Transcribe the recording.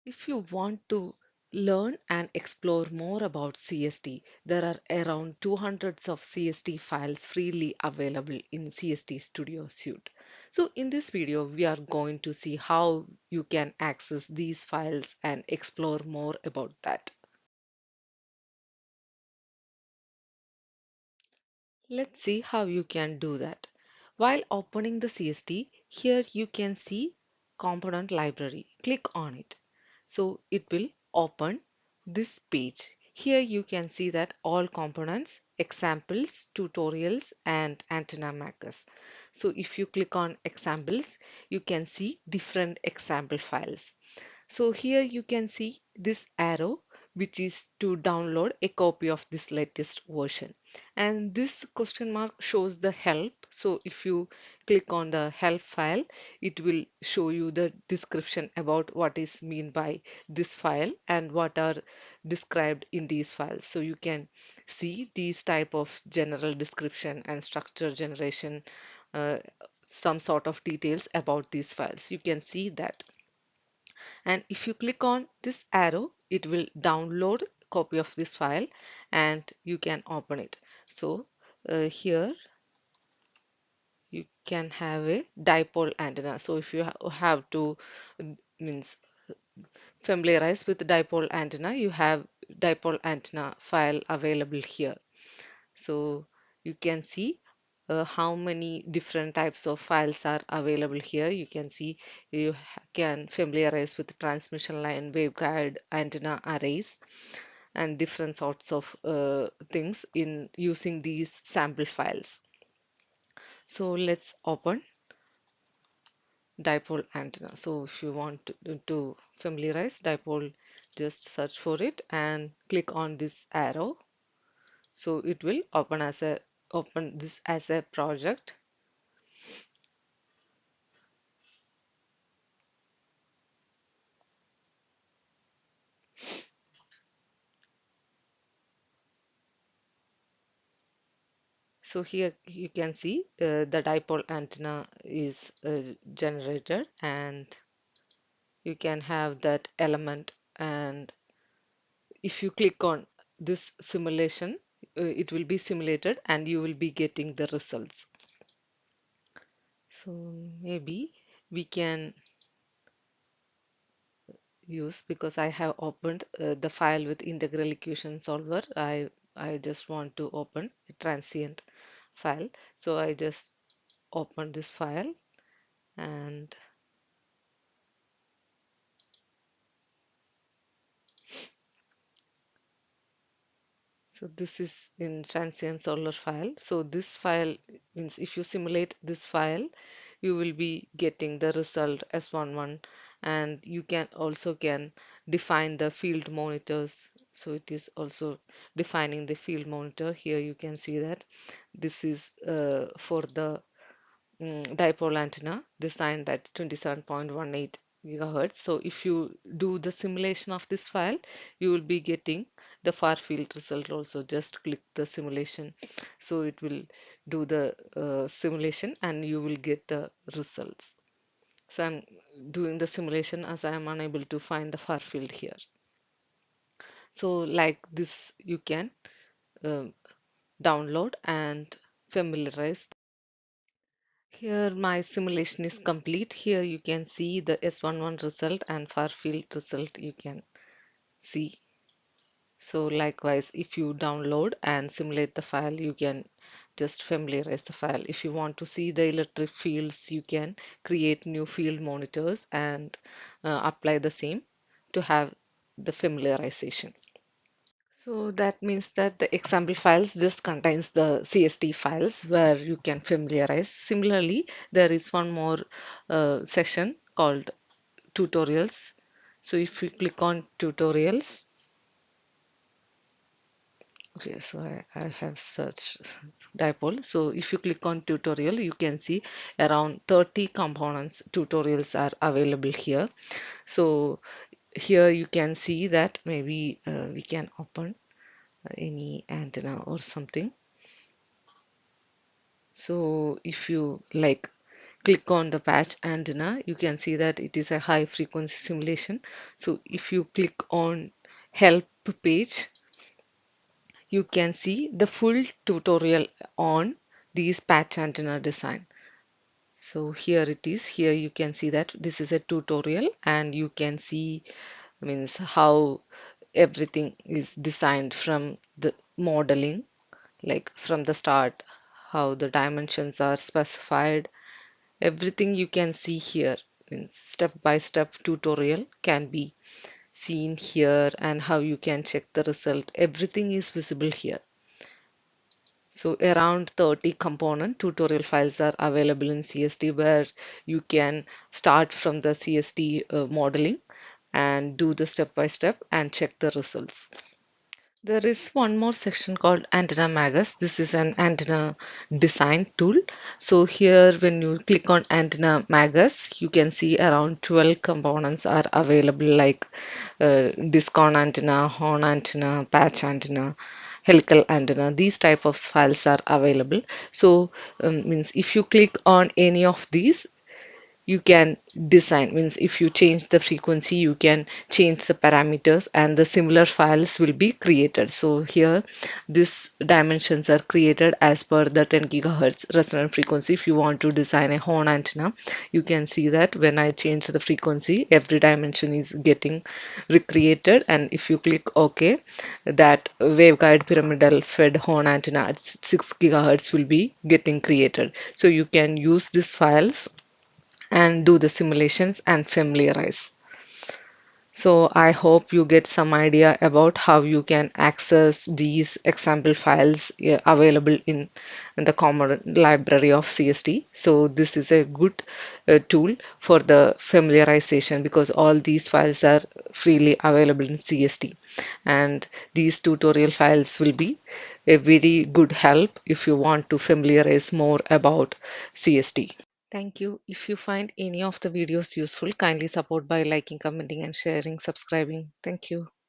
If you want to learn and explore more about CST, there are around 200 of CST files freely available in CST Studio suite. So in this video, we are going to see how you can access these files and explore more about that. Let's see how you can do that. While opening the CST, here you can see component library. Click on it. So it will open this page. Here you can see that all components, examples, tutorials, and antenna magus. So if you click on examples, you can see different example files. So here you can see this arrow, which is to download a copy of this latest version. And this question mark shows the help. So if you click on the help file, it will show you the description about what is mean by this file and what are described in these files. So you can see these type of general description and structure generation, uh, some sort of details about these files. You can see that. And if you click on this arrow, it will download a copy of this file and you can open it. So here you can have a dipole antenna. So if you have to means familiarize with dipole antenna, you have dipole antenna file available here. So you can see how many different types of files are available here. You can see you can familiarize with transmission line, waveguide, antenna arrays, and different sorts of things in using these sample files. So let's open dipole antenna. So if you want to familiarize dipole, just search for it and click on this arrow. So it will open this as a project. So here you can see the dipole antenna is generated, and you can have that element. And if you click on this simulation, it will be simulated and you will be getting the results. So maybe we can use, because I have opened the file with integral equation solver. I just want to open a transient file. So I just open this file, and so this is in transient solver file. So this file means if you simulate this file, you will be getting the result S11, and you can also define the field monitors. So it is also defining the field monitor. Here you can see that this is for the dipole antenna designed at 27.18 gigahertz. So if you do the simulation of this file, you will be getting the far field result also. Just click the simulation. So it will do the simulation and you will get the results. So I'm doing the simulation as I am unable to find the far field here. So like this, you can um, download and familiarize. Here my simulation is complete. Here you can see the S11 result and far field result you can see. So likewise, if you download and simulate the file, you can just familiarize the file. If you want to see the electric fields, you can create new field monitors and apply the same to have the familiarization. So that means that the example files just contains the CST files where you can familiarize. Similarly, there is one more section called tutorials. So if you click on tutorials, okay, so I have searched dipole. So if you click on tutorial, you can see around 30 components tutorials are available here. So here you can see that maybe we can open any antenna or something. So if you like click on the patch antenna, you can see that it is a high frequency simulation. So if you click on help page, you can see the full tutorial on these patch antenna design. So here it is. Here you can see that this is a tutorial, and you can see means how everything is designed from the modeling, like from the start, how the dimensions are specified. Everything you can see here, means step by step tutorial can be seen here, and how you can check the result. Everything is visible here. So around 30 component tutorial files are available in CST, where you can start from the CST modeling and do the step by step and check the results. There is one more section called antenna magus. This is an antenna design tool. So here when you click on antenna magus, you can see around 12 components are available, like discon antenna, horn antenna, patch antenna, helical antenna. These type of files are available. So means if you click on any of these, you can design, means if you change the frequency, you can change the parameters, and the similar files will be created. So here these dimensions are created as per the 10 gigahertz resonant frequency. If you want to design a horn antenna, you can see that when I change the frequency, every dimension is getting recreated. And if you click OK, that waveguide pyramidal fed horn antenna at 6 gigahertz will be getting created. So you can use these files and do the simulations and familiarize. So I hope you get some idea about how you can access these example files available in the common library of CST. So this is a good tool for the familiarization, because all these files are freely available in CST, and these tutorial files will be a very good help if you want to familiarize more about CST. Thank you. If you find any of the videos useful, kindly support by liking, commenting, and sharing, subscribing. Thank you.